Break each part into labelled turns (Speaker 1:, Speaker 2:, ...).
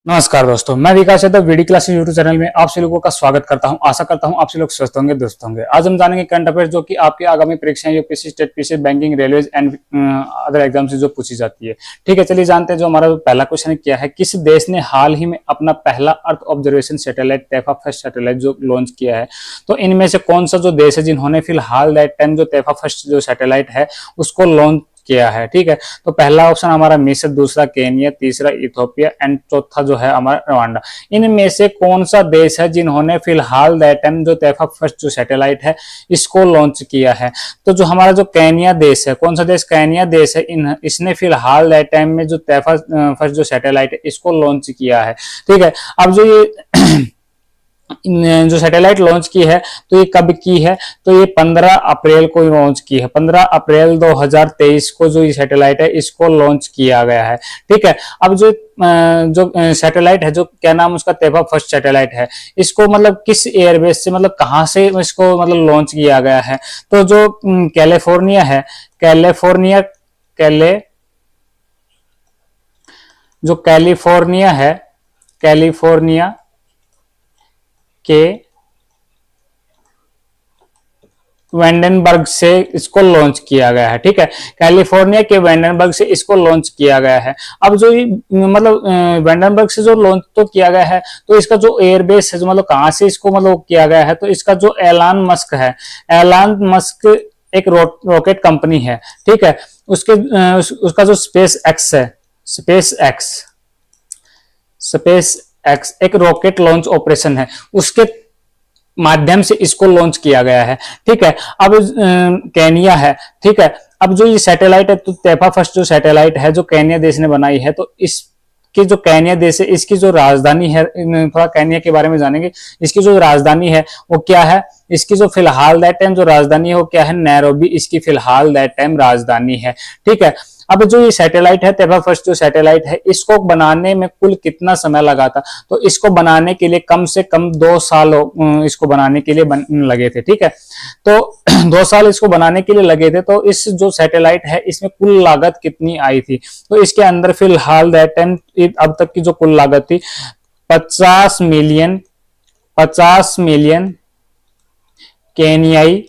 Speaker 1: नमस्कार दोस्तों, मैं Vikas Yadav VD classes YouTube channel में आप सभी लोगों का स्वागत करता हूं। आशा करता हूं आप सभी लोग स्वस्थ होंगे, दोस्त होंगे। आज हम जानेंगे करंट अफेयर्स जो कि आपकी आगामी परीक्षाएं UPSC, state PC, banking, railway and other exam से जो पूछी जाती है। ठीक है, चलिए जानते हैं। जो हमारा पहला क्वेश्चन क्या है, किस देश ने हाल ही में अपना पहला अर्थ ऑब्जर्वेशन सैटेलाइट तैफा फर्स्ट सैटेलाइट जो लॉन्च किया है? तो इनमें से कौन सा जो देश है जिन्होंने फिलहाल दैट टाइम जो तैफा फर्स्ट जो सैटेलाइट है उसको लॉन्च किया है? ठीक है, तो पहला ऑप्शन हमारा मिस्र, दूसरा केनिया, तीसरा इथियोपिया एंड चौथा जो है हमारा रवांडा। इनमें से कौन सा देश है जिन्होंने फिलहाल दैट टाइम जो तैफा फर्स्ट जो सैटेलाइट है इसको लॉन्च किया है? तो जो हमारा जो केनिया देश है, कौन सा देश? केनिया देश है। इसने फिलहाल दैट टाइम में जो तैफा फर्स्ट जो सैटेलाइट है इसको लॉन्च किया है। ठीक है, अब जो ये जो सैटेलाइट लॉन्च की है तो ये कब की है? तो ये 15 अप्रैल को लॉन्च की है। 15 अप्रैल 2023 को जो ये सैटेलाइट है इसको लॉन्च किया गया है। ठीक है, अब जो सैटेलाइट है, जो क्या नाम उसका, तैफा फर्स्ट सैटेलाइट है, इसको मतलब किस एयरबेस से, मतलब कहां से इसको मतलब लॉन्च किया गया है? तो जो कैलिफोर्निया है, कैलिफोर्निया कैले जो कैलिफोर्निया है, कैलिफोर्निया के वेंडनबर्ग से इसको लॉन्च किया गया है। ठीक है, कैलिफोर्निया के वेंडनबर्ग से इसको लॉन्च किया गया है। अब जो मतलब वेंडनबर्ग से जो लॉन्च तो किया गया है, तो इसका जो एयरबेस है, जो मतलब कहां से इसको मतलब किया गया है, तो इसका जो एलान मस्क है, एलान मस्क एक रॉकेट कंपनी है। ठीक है, उसका जो स्पेस एक्स है, स्पेस एक्स एक रॉकेट लॉन्च ऑपरेशन है, उसके माध्यम से इसको लॉन्च किया गया है। ठीक है, अब केनिया है। ठीक है, अब जो ये सैटेलाइट है, तो तैफा फर्स्ट जो सैटेलाइट है जो केनिया देश ने बनाई है, तो इसकी जो केनिया देश है इसकी जो राजधानी है, थोड़ा केनिया के बारे में जानेंगे। इसकी जो राजधानी है वो क्या है? इसकी जो फिलहाल दैट टाइम जो राजधानी है वो क्या है? नैरोबी इसकी फिलहाल दैट टाइम राजधानी है। ठीक है, अब जो ये सैटेलाइट है, तैफा फर्स्ट जो सैटेलाइट है, इसको बनाने में कुल कितना समय लगा था? तो इसको बनाने के लिए कम से कम 2 साल इसको बनाने के लिए लगे थे। ठीक है, तो 2 साल इसको बनाने के लिए लगे थे। तो इस जो सैटेलाइट है इसमें कुल लागत कितनी आई थी? तो इसके अंदर फिलहाल दैट टाइम अब तक की जो कुल लागत थी 50 मिलियन केनियाई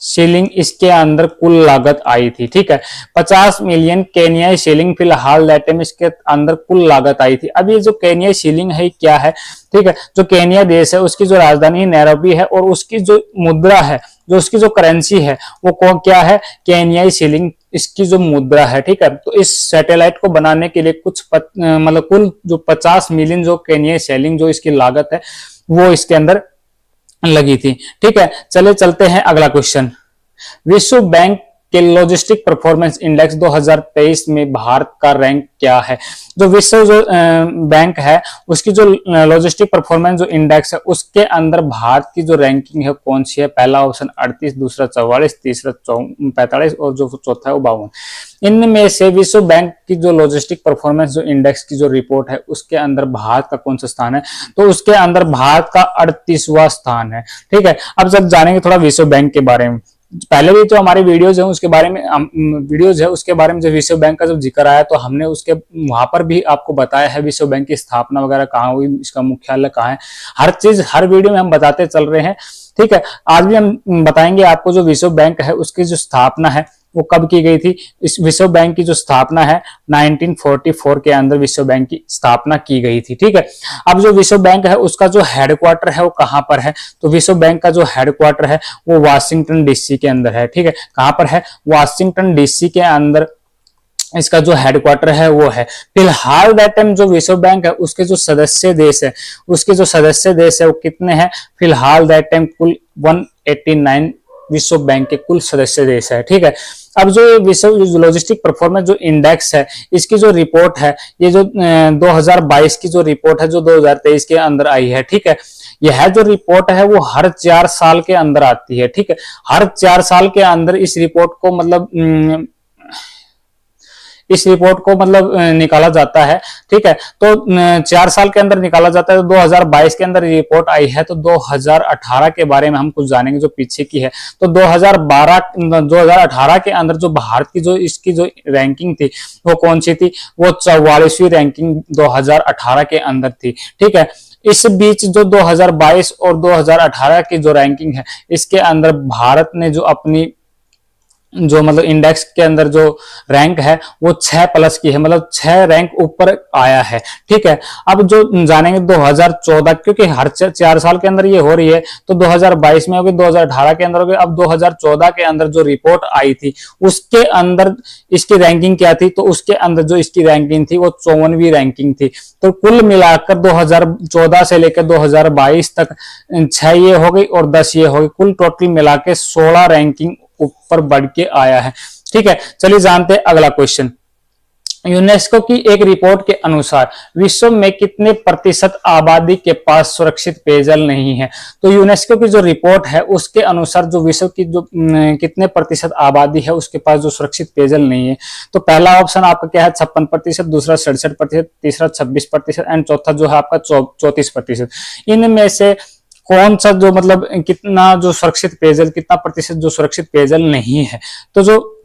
Speaker 1: शिलिंग इसके अंदर कुल लागत आई थी। ठीक है, 50 मिलियन केनियाई शिलिंग फिलहाल दैट टाइम इसके अंदर कुल लागत आई थी। अब ये जो केनियाई शिलिंग है क्या है? ठीक है, जो केनिया देश है उसकी जो राजधानी नैरोबी है, और उसकी जो मुद्रा है, जो उसकी जो करेंसी है वो क्या है? केनियाई शिलिंग इसकी जो मुद्रा है। ठीक है, तो इस सैटेलाइट को बनाने के लिए कुछ मतलब कुल जो 50 मिलियन जो केनियाई शिलिंग जो इसकी लागत है वो इसके अंदर लगी थी। ठीक है, चले चलते हैं अगला क्वेश्चन। विश्व बैंक के लॉजिस्टिक परफॉर्मेंस इंडेक्स 2023 में भारत का रैंक क्या है? जो विश्व जो बैंक है उसकी जो लॉजिस्टिक परफॉर्मेंस जो इंडेक्स है उसके अंदर भारत की जो रैंकिंग है कौन सी है? पहला ऑप्शन 38, दूसरा 44, तीसरा 45 और जो चौथा है वो 52। इनमें से विश्व बैंक की जो लॉजिस्टिक परफॉर्मेंस जो इंडेक्स की जो रिपोर्ट है उसके अंदर भारत का कौन सा स्थान है? तो उसके अंदर भारत का 38वां स्थान है। ठीक है, अब जब जानेंगे थोड़ा विश्व बैंक के बारे में। पहले भी जो हमारी वीडियोज है उसके बारे में उसके बारे में जो विश्व बैंक का जब जिक्र आया तो हमने उसके वहां पर भी आपको बताया है विश्व बैंक की स्थापना वगैरह कहाँ हुई, इसका मुख्यालय कहाँ है, हर चीज हर वीडियो में हम बताते चल रहे हैं। ठीक है, आज भी हम बताएंगे आपको जो विश्व बैंक है उसकी जो स्थापना है वो कब की गई थी। इस विश्व बैंक की जो स्थापना है 1944 के अंदर विश्व बैंक की स्थापना की गई थी। ठीक है, अब जो विश्व बैंक है उसका जो हेडक्वार्टर है वो कहां पर है? तो विश्व बैंक का जो हेडक्वार्टर है वो वाशिंगटन डीसी के अंदर है। ठीक है, कहां पर है? वाशिंगटन डीसी के अंदर इसका जो हेडक्वार्टर है वो है। फिलहाल दैट टाइम जो विश्व बैंक है उसके जो सदस्य देश है वो कितने हैं? फिलहाल दैट टाइम कुल 189 विश्व बैंक के कुल सदस्य देश है। ठीक है, अब जो विश्व लॉजिस्टिक परफॉर्मेंस जो इंडेक्स है इसकी जो रिपोर्ट है ये जो 2022 की जो रिपोर्ट है जो 2023 के अंदर आई है। ठीक है, यह जो रिपोर्ट है वो हर 4 साल के अंदर आती है। ठीक है, हर 4 साल के अंदर इस रिपोर्ट को मतलब इस रिपोर्ट को मतलब निकाला जाता है, ठीक है। तो 4 साल के अंदर निकाला जाता है। तो 2022 के अंदर रिपोर्ट आई है, तो 2018 के बारे में हम कुछ जानेंगे जो पीछे की है। तो 2018 के अंदर जो भारत की जो इसकी जो रैंकिंग थी वो कौन सी थी, वो 44वीं रैंकिंग 2018 के अंदर थी, ठीक है। इस बीच जो 2022 और 2018 की जो रैंकिंग है, इसके अंदर भारत ने जो अपनी जो मतलब इंडेक्स के अंदर जो रैंक है वो 6+ की है, मतलब 6 रैंक ऊपर आया है, ठीक है। अब जो जानेंगे 2014, क्योंकि हर 4 साल के अंदर ये हो रही है, तो 2022 में होगी, 2018 के अंदर होगी। अब 2014 के अंदर जो रिपोर्ट आई थी उसके अंदर इसकी रैंकिंग क्या थी, तो उसके अंदर जो इसकी रैंकिंग थी वो 54वीं रैंकिंग थी। तो कुल मिलाकर 2014 से लेकर 2022 तक 6 ये हो गई और 10 ये हो गई, कुल टोटल मिला के 16 रैंकिंग ऊपर बढ़ के आया है, ठीक है। चलिए जानते हैं अगला क्वेश्चन। यूनेस्को की एक रिपोर्ट के अनुसार विश्व में कितने प्रतिशत आबादी के पास सुरक्षित पेयजल नहीं है। तो यूनेस्को की जो रिपोर्ट है उसके अनुसार जो विश्व की जो कितने प्रतिशत आबादी है उसके पास जो सुरक्षित पेयजल नहीं है। तो पहला ऑप्शन आपका क्या है 56%, दूसरा 67%, तीसरा 26% एंड चौथा जो है आपका 34%। इनमें से कौन सा जो मतलब कितना जो सुरक्षित पेयजल, कितना प्रतिशत जो सुरक्षित पेयजल नहीं है। तो जो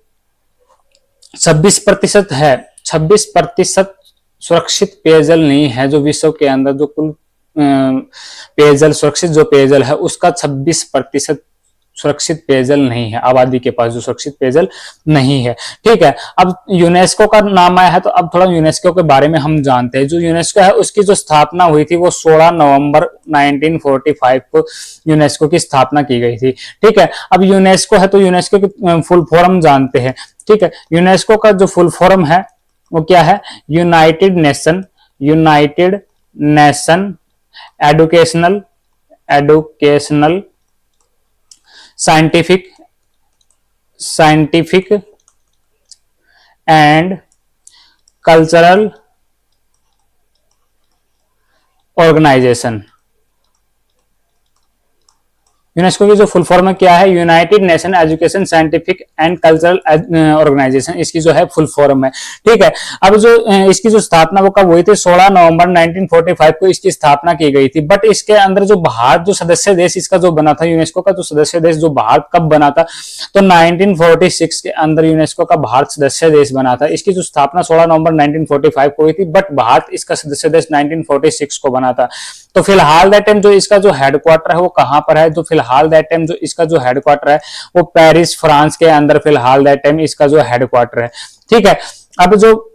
Speaker 1: 26% है, 26% सुरक्षित पेयजल नहीं है जो विश्व के अंदर जो कुल पेयजल सुरक्षित जो पेयजल है उसका 26% सुरक्षित पेयजल नहीं है, आबादी के पास जो सुरक्षित पेयजल नहीं है, ठीक है। अब यूनेस्को का नाम आया है, तो अब थोड़ा यूनेस्को के बारे में हम जानते हैं। जो यूनेस्को है उसकी जो स्थापना हुई थी वो 16 नवंबर 1945 को यूनेस्को की स्थापना की गई थी, ठीक है। अब यूनेस्को है तो यूनेस्को की फुल फॉर्म जानते हैं, ठीक है। यूनेस्को का जो फुल फॉर्म है वो क्या है, United Nation Educational Scientific and Cultural Organisation. UNESCO की जो फुल फॉर्म क्या है, United Nation Education Scientific and Cultural Organisation, इसकी जो है फुल फॉर्म है, ठीक है। अब जो इसकी जो स्थापना वो कब हुई थी, 16 नवंबर 1945 को इसकी स्थापना की गई थी। बट इसके अंदर जो भारत जो सदस्य देश इसका जो बना था, यूनेस्को का जो सदस्य देश जो भारत कब बना था, तो 1946 के अंदर यूनेस्को का भारत सदस्य देश बना था। इसकी जो स्थापना 16 नवंबर 1945 को हुई थी, बट भारत इसका सदस्य देश 1946 को बना था। तो फिलहाल दैट टाइम जो इसका जो हेडक्वार्टर है वो कहां पर है, जो फिलहाल दैट टाइम जो इसका जो हेडक्वार्टर है वो पेरिस फ्रांस के अंदर फिलहाल दैट टाइम इसका जो हेडक्वार्टर है, ठीक है। अब जो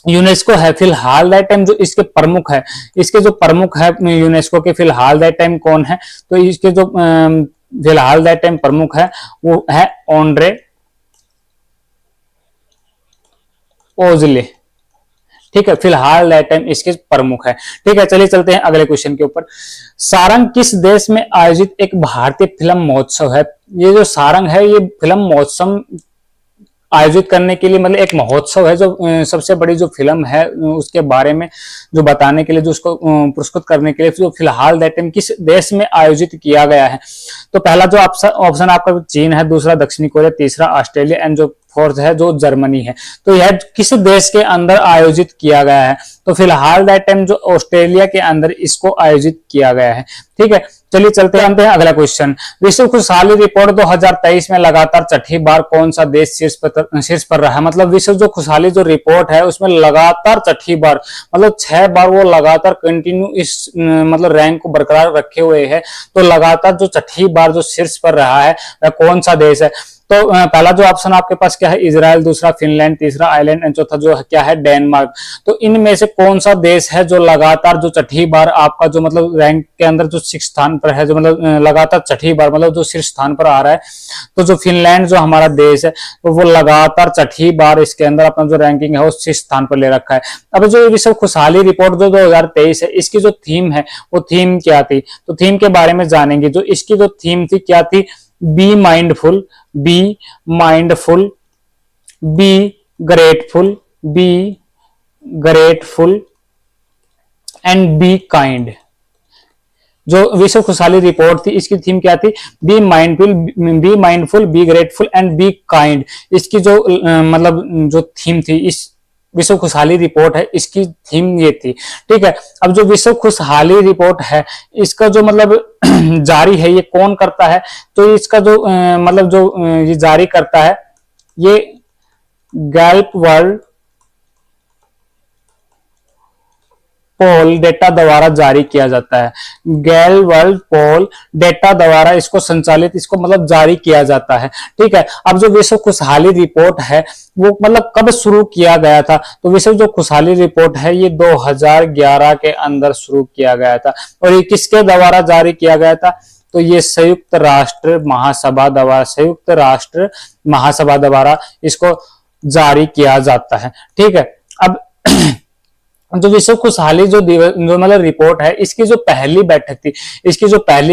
Speaker 1: यूनेस्को है फिलहाल दैट टाइम जो इसके प्रमुख है, इसके जो प्रमुख है यूनेस्को के फिलहाल दैट टाइम कौन है, तो इसके जो फिलहाल दैट टाइम प्रमुख है वो है ऑन्ड्रे ओजले, ठीक है। फिलहाल दैट टाइम इसके प्रमुख है, ठीक है। चलिए चलते हैं अगले क्वेश्चन के ऊपर। सारंग किस देश में आयोजित एक भारतीय फिल्म महोत्सव है। ये जो सारंग है ये फिल्म महोत्सव आयोजित करने के लिए मतलब एक महोत्सव है जो सबसे बड़ी जो फिल्म है उसके बारे में जो बताने के लिए, जो उसको पुरस्कृत करने के लिए जो फिलहाल दैट टाइम किस देश में आयोजित किया गया है। तो पहला जो ऑप्शन आपका चीन है, दूसरा दक्षिणी कोरिया, तीसरा ऑस्ट्रेलिया एंड जो फोर्थ है जो जर्मनी है। तो यह किस देश के अंदर आयोजित किया गया है, तो फिलहाल दैट टाइम जो ऑस्ट्रेलिया के अंदर इसको आयोजित किया गया है, ठीक है। चलिए चलते हैं अगला क्वेश्चन। विश्व खुशहाली रिपोर्ट 2023 में लगातार छठी बार कौन सा देश शीर्ष पर रहा है। मतलब विश्व जो खुशहाली जो रिपोर्ट है उसमें लगातार छठी बार मतलब 6 बार वो लगातार कंटिन्यू इस मतलब रैंक को बरकरार रखे हुए है। तो लगातार जो छठी बार जो शीर्ष पर रहा है वह कौन सा देश है। तो पहला जो ऑप्शन आपके पास क्या है, इजराइल, दूसरा फिनलैंड, तीसरा आयरलैंड एंड चौथा जो क्या है डेनमार्क। तो इनमें से कौन सा देश है जो लगातार जो छठी बार आपका जो मतलब रैंक के अंदर जो 6 स्थान पर है, जो मतलब लगातार छठी बार मतलब जो शीर्ष स्थान पर आ रहा है। तो जो फिनलैंड जो हमारा देश है तो वो लगातार छठी बार इसके अंदर अपना जो रैंकिंग है वो 6 स्थान पर ले रखा है। अब जो विश्व खुशहाली रिपोर्ट जो 2023 है इसकी जो थीम है वो थीम क्या थी, तो थीम के बारे में जानेंगे। जो इसकी जो थीम थी क्या थी, be mindful, be grateful and be kind. जो विश्व खुशहाली रिपोर्ट थी इसकी थीम क्या थी? Be mindful, be grateful and be kind. इसकी जो मतलब जो थीम थी इस विश्व खुशहाली रिपोर्ट है, इसकी थीम ये थी। ठीक है, अब जो विश्व खुशहाली रिपोर्ट है इसका जो मतलब जारी है ये कौन करता है? तो इसका जो मतलब जो ये जारी करता है ये गैल्प वर्ल्ड पोल डेटा द्वारा जारी किया जाता है। गैल वर्ल्ड पोल डेटा द्वारा इसको संचालित, इसको मतलब जारी किया जाता है। ठीक है, अब जो विश्व खुशहाली रिपोर्ट है वो मतलब कब शुरू किया गया था? तो विश्व जो खुशहाली रिपोर्ट है ये 2011 के अंदर शुरू किया गया था। और ये किसके द्वारा जारी किया गया था? तो ये संयुक्त राष्ट्र महासभा द्वारा इसको जारी किया जाता है। ठीक है, अब जो विश्व खुशहाली जो मतलब रिपोर्ट है इसकी जो पहली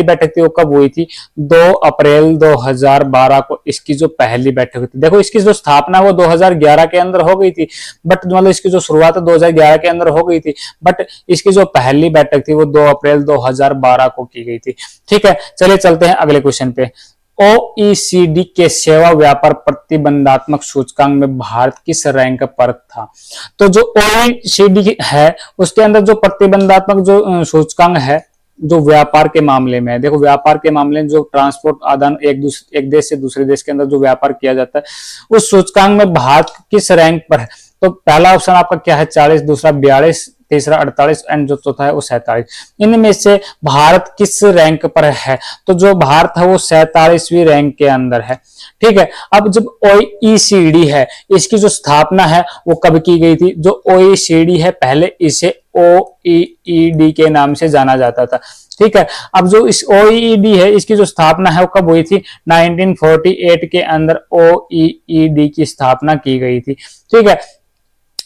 Speaker 1: बैठक थी वो कब हुई थी? 2 अप्रैल 2012 को इसकी जो पहली बैठक हुई थी। देखो इसकी जो स्थापना वो 2011 के अंदर हो गई थी, बट मतलब इसकी जो शुरुआत 2011 के अंदर हो गई थी, बट इसकी जो पहली बैठक थी वो 2 अप्रैल 2012 को की गई थी। ठीक है, चलिए चलते हैं अगले क्वेश्चन पे। ओईसीडी के सेवा व्यापार प्रतिबंधात्मक सूचकांक में भारत किस रैंक पर था? तो जो ओईसीडी है उसके अंदर जो प्रतिबंधात्मक जो सूचकांक है जो व्यापार के मामले में है, देखो व्यापार के मामले में जो ट्रांसपोर्ट आदान एक देश से दूसरे देश के अंदर जो व्यापार किया जाता है उस सूचकांक में भारत किस रैंक पर है? तो पहला ऑप्शन आपका क्या है? 40, दूसरा 42, तीसरा 48 एंड जो चौथा है वो 47। इनमें से भारत किस रैंक पर है? तो जो भारत है वो 47वीं रैंक के अंदर है। ठीक है, अब जब ओईसीडी है इसकी जो स्थापना है वो कब की गई थी? जो ओईसीडी है पहले इसे ओईईडी के नाम से जाना जाता था। ठीक है, अब जो इस ओईईडी है इसकी जो स्थापना है वो कब हुई थी? 1948 के अंदर ओईईडी की स्थापना की गई थी। ठीक है,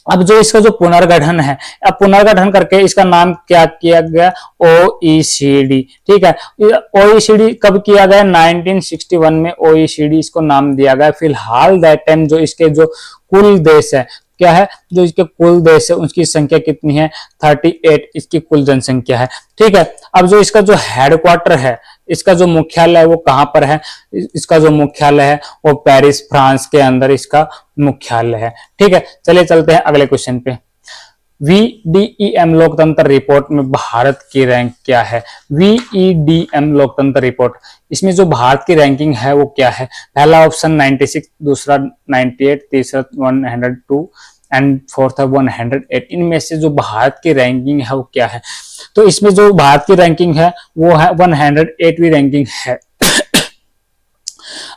Speaker 1: अब जो इसका जो पुनर्गठन है, अब पुनर्गठन करके इसका नाम क्या किया गया? ओईसीडी। ठीक है, ओईसीडी कब किया गया? 1961 में ओईसीडी इसको नाम दिया गया। फिलहाल दैट टाइम जो इसके जो कुल देश है क्या है, जो इसके कुल देश है उसकी संख्या कितनी है? 38 इसकी कुल जनसंख्या है। ठीक है, अब जो इसका जो हेडक्वार्टर है, इसका जो मुख्यालय है वो कहां पर है? इसका जो मुख्यालय है वो पेरिस फ्रांस के अंदर इसका मुख्यालय है। ठीक है, चलिए चलते हैं अगले क्वेश्चन पे। VDEM लोकतंत्र रिपोर्ट में भारत की रैंक क्या है? VEDM लोकतंत्र रिपोर्ट, इसमें जो भारत की रैंकिंग है वो क्या है? पहला ऑप्शन 96, दूसरा 98, तीसरा 102 एंड फोर्थ है 108। इनमें से जो भारत की रैंकिंग है वो क्या है? तो इसमें जो भारत की रैंकिंग है वो है 108वीं रैंकिंग है।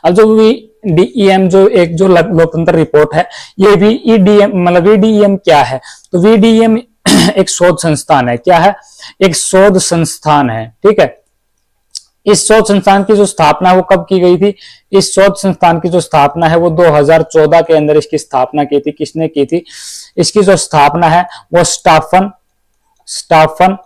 Speaker 1: अब जो VDEM जो एक जो लोकतंत्र रिपोर्ट है ये VEDM मतलब VDEM क्या है? तो VDEM एक शोध संस्थान है। क्या है? एक शोध संस्थान है। ठीक है, इस शोध संस्थान की जो स्थापना है वो कब की गई थी? इस शोध संस्थान की जो स्थापना है वो 2014 के अंदर इसकी स्थापना की थी। किसने की थी? इसकी जो स्थापना है वो स्टाफन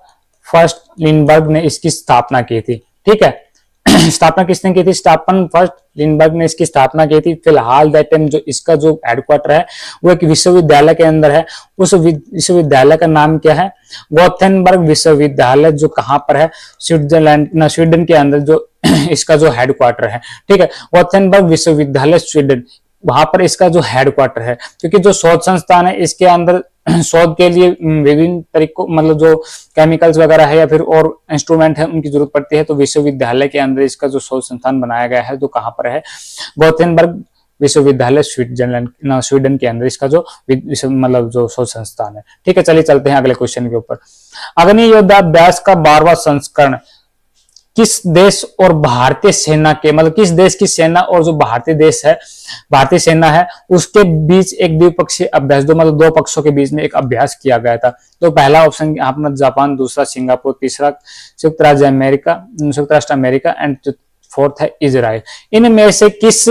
Speaker 1: फर्स्ट लिंडबर्ग ने इसकी स्थापना की थी। ठीक है, स्थापना किसने की थी? स्टाफन फर्स्ट लिंडबर्ग ने इसकी स्थापना की थी। फिलहाल दैट टाइम जो इसका जो हेडक्वार्टर है वो एक विश्वविद्यालय के अंदर है। उस विश्वविद्यालय का नाम क्या है? गोथेनबर्ग विश्वविद्यालय, जो कहां पर है? स्विट्जरलैंड स्वीडन के अंदर जो इसका जो हेडक्वार्टर है। ठीक है, गोथेनबर्ग विश्वविद्यालय स्वीडन, वहां पर इसका जो हेडक्वार्टर है। क्योंकि जो शोध संस्थान है इसके अंदर शोध के लिए विभिन्न तरीकों मतलब जो केमिकल्स वगैरह है या फिर और इंस्ट्रूमेंट है उनकी जरूरत पड़ती है, तो विश्वविद्यालय के अंदर इसका जो शोध संस्थान बनाया गया है जो कहां पर है? गोथेनबर्ग विश्वविद्यालय स्विट्जरलैंड स्वीडन के अंदर इसका जो मतलब जो शोध संस्थान है। ठीक है, चलिए चलते हैं अगले क्वेश्चन के ऊपर। अग्नि योद्धा अभ्यास का 12वां संस्करण किस देश और भारतीय सेना के मतलब किस देश की सेना और जो भारतीय सेना है उसके बीच एक द्विपक्षीय अभ्यास, दो मतलब दो पक्षों के बीच में एक अभ्यास किया गया था? तो पहला ऑप्शन यहाँ पर जापान, दूसरा सिंगापुर, तीसरा संयुक्त राष्ट्र अमेरिका एंड फोर्थ है इजराइल। इनमें से किस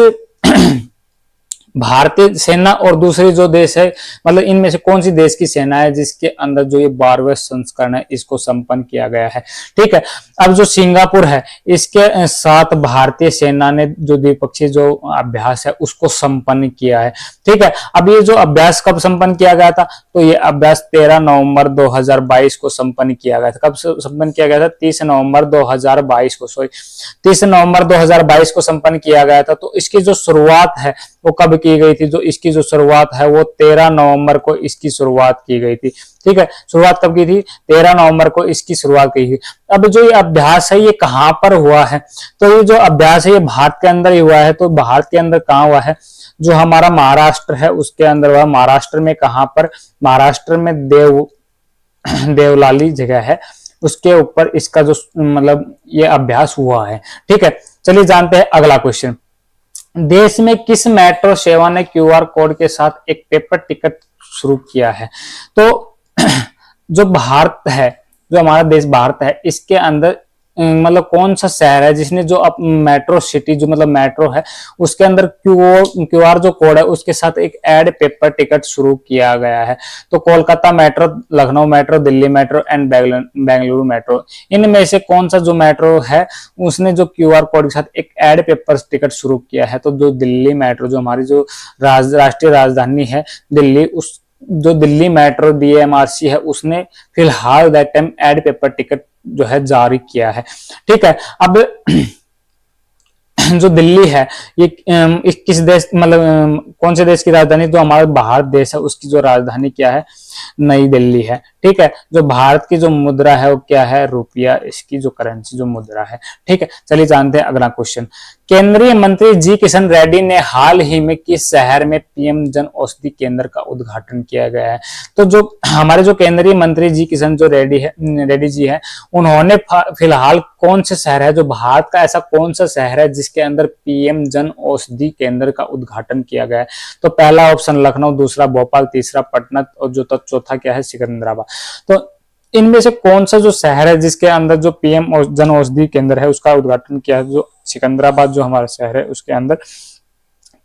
Speaker 1: भारतीय सेना और दूसरी जो देश है, मतलब इनमें से कौन सी देश की सेना है जिसके अंदर जो ये 12वें संस्करण है इसको संपन्न किया गया है। ठीक है, अब जो सिंगापुर है इसके साथ भारतीय सेना ने जो द्विपक्षीय जो अभ्यास है उसको संपन्न किया है। ठीक है, अब ये जो अभ्यास कब संपन्न किया गया था, तो ये अभ्यास 13 नवंबर 2022 को संपन्न किया गया था। कब संपन्न किया गया था? 30 नवंबर 2022 को, सॉरी 30 नवंबर 2022 को संपन्न किया गया था। तो इसकी जो शुरुआत है वो कब की गई थी? जो इसकी जो शुरुआत है वो 13 नवंबर को इसकी शुरुआत की गई थी। ठीक है, शुरुआत कब की थी? 13 नवंबर को इसकी शुरुआत की थी। अब जो ये अभ्यास है ये कहां पर हुआ है? तो ये जो अभ्यास है ये भारत के अंदर ही हुआ है। तो भारत के अंदर कहां हुआ है? जो हमारा महाराष्ट्र है उसके अंदर हुआ। महाराष्ट्र में कहां पर? महाराष्ट्र में देवलाली जगह है, उसके ऊपर इसका जो मतलब ये अभ्यास हुआ है। ठीक है, चलिए जानते हैं अगला क्वेश्चन। देश में किस मेट्रो सेवा ने क्यूआर कोड के साथ एक पेपर टिकट शुरू किया है? तो जो भारत है, जो हमारा देश भारत है, इसके अंदर मतलब कौन सा शहर है जिसने जो मेट्रो सिटी जो मतलब मेट्रो है उसके अंदर क्यूआर जो कोड है उसके साथ एक एड पेपर टिकट शुरू किया गया है? तो Kolkata metro, Lucknow metro, Delhi metro and Bengaluru metro, इनमें से कौन सा जो मेट्रो है उसने जो क्यूआर कोड के साथ एक एड पेपर टिकट शुरू किया है? तो जो दिल्ली मेट्रो, जो हमारी जो राष्ट्रीय राजधानी है दिल्ली, उस जो दिल्ली मेट्रो DMRC है उसने फिलहाल दैट टाइम एड पेपर टिकट जो है जारी किया है। ठीक है, अब जो दिल्ली है ये किस देश मतलब कौन से देश की राजधानी? तो हमारा भारत देश है, उसकी जो राजधानी क्या है? नई दिल्ली है। ठीक है, जो भारत की जो मुद्रा है वो क्या है? रुपया, इसकी जो करेंसी जो मुद्रा है। ठीक है, चलिए जानते हैं अगला क्वेश्चन। केंद्रीय मंत्री जी किशन रेड्डी ने हाल ही में किस शहर में PM जन औषधि केंद्र का उद्घाटन किया गया है? तो जो हमारे जो केंद्रीय मंत्री जी किशन जो रेड्डी जी है, उन्होंने फिलहाल कौन से शहर है, जो भारत का ऐसा कौन सा शहर है जिसके अंदर PM जन औषधि केंद्र का उद्घाटन किया गया है? तो पहला ऑप्शन लखनऊ, दूसरा भोपाल, तीसरा पटना और जो चौथा क्या है? सिकंदराबाद। तो इनमें से कौन सा जो शहर है जिसके अंदर जो PM जन औषधि केंद्र है उसका उद्घाटन किया है? जो सिकंदराबाद जो हमारा शहर है उसके अंदर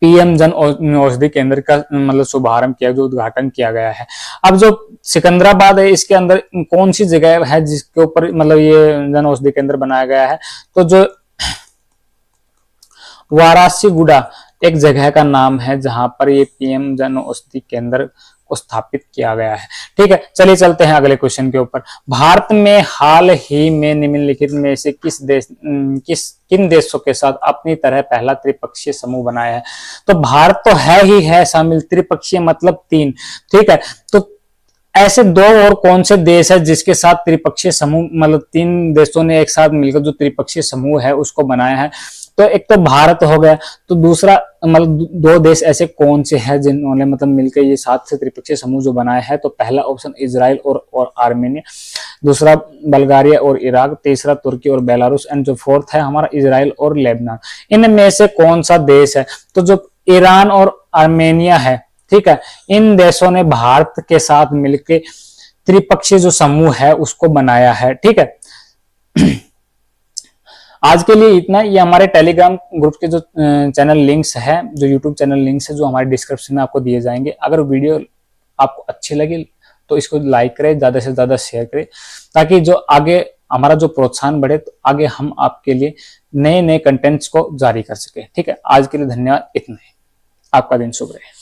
Speaker 1: PM जन औषधि केंद्र का मतलब शुभारंभ किया, जो उद्घाटन किया गया है। अब जो सिकंदराबाद है इसके अंदर कौन सी जगह है जिसके ऊपर मतलब ये जन औषधि केंद्र बनाया गया है? तो जो वारासीगुड़ा एक जगह का नाम है जहां पर ये PM जन औषधि केंद्र को स्थापित किया गया है। ठीक है, चलिए चलते हैं अगले क्वेश्चन के ऊपर। भारत में हाल ही में निम्नलिखित में से किन देशों के साथ अपनी तरह पहला त्रिपक्षीय समूह बनाया है? तो भारत तो है ही है शामिल, त्रिपक्षीय मतलब 3। ठीक है, तो ऐसे 2 और कौन से देश है जिसके साथ त्रिपक्षीय समूह मतलब 3 देशों ने एक साथ मिलकर जो त्रिपक्षीय समूह है उसको बनाया है? तो एक तो भारत हो गया, तो दूसरा मतलब 2 देश ऐसे कौन से हैं जिन्होंने मतलब मिलकर ये 7 से त्रिपक्षीय समूह जो बनाया है? तो पहला ऑप्शन इजराइल और आर्मेनिया, दूसरा बल्गारिया और इराक, तीसरा तुर्की और बेलारूस एंड जो फोर्थ है हमारा इजराइल और लेबनान। इनमें से कौन सा देश है? तो जो ईरान और आर्मेनिया है, ठीक है, इन देशों ने भारत के साथ मिलकर त्रिपक्षीय जो समूह है उसको बनाया है। ठीक है, आज के लिए इतना। ये हमारे टेलीग्राम ग्रुप के जो चैनल लिंक्स हैं, जो यूट्यूब चैनल लिंक्स है, जो हमारे डिस्क्रिप्शन में आपको दिए जाएंगे। अगर वीडियो आपको अच्छी लगी तो इसको लाइक करें, ज्यादा से ज्यादा शेयर करें, ताकि जो आगे हमारा जो प्रोत्साहन बढ़े, तो आगे हम आपके लिए नए नए कंटेंट्स को जारी कर सके। ठीक है, आज के लिए धन्यवाद, इतना ही। आपका दिन शुभ रहे।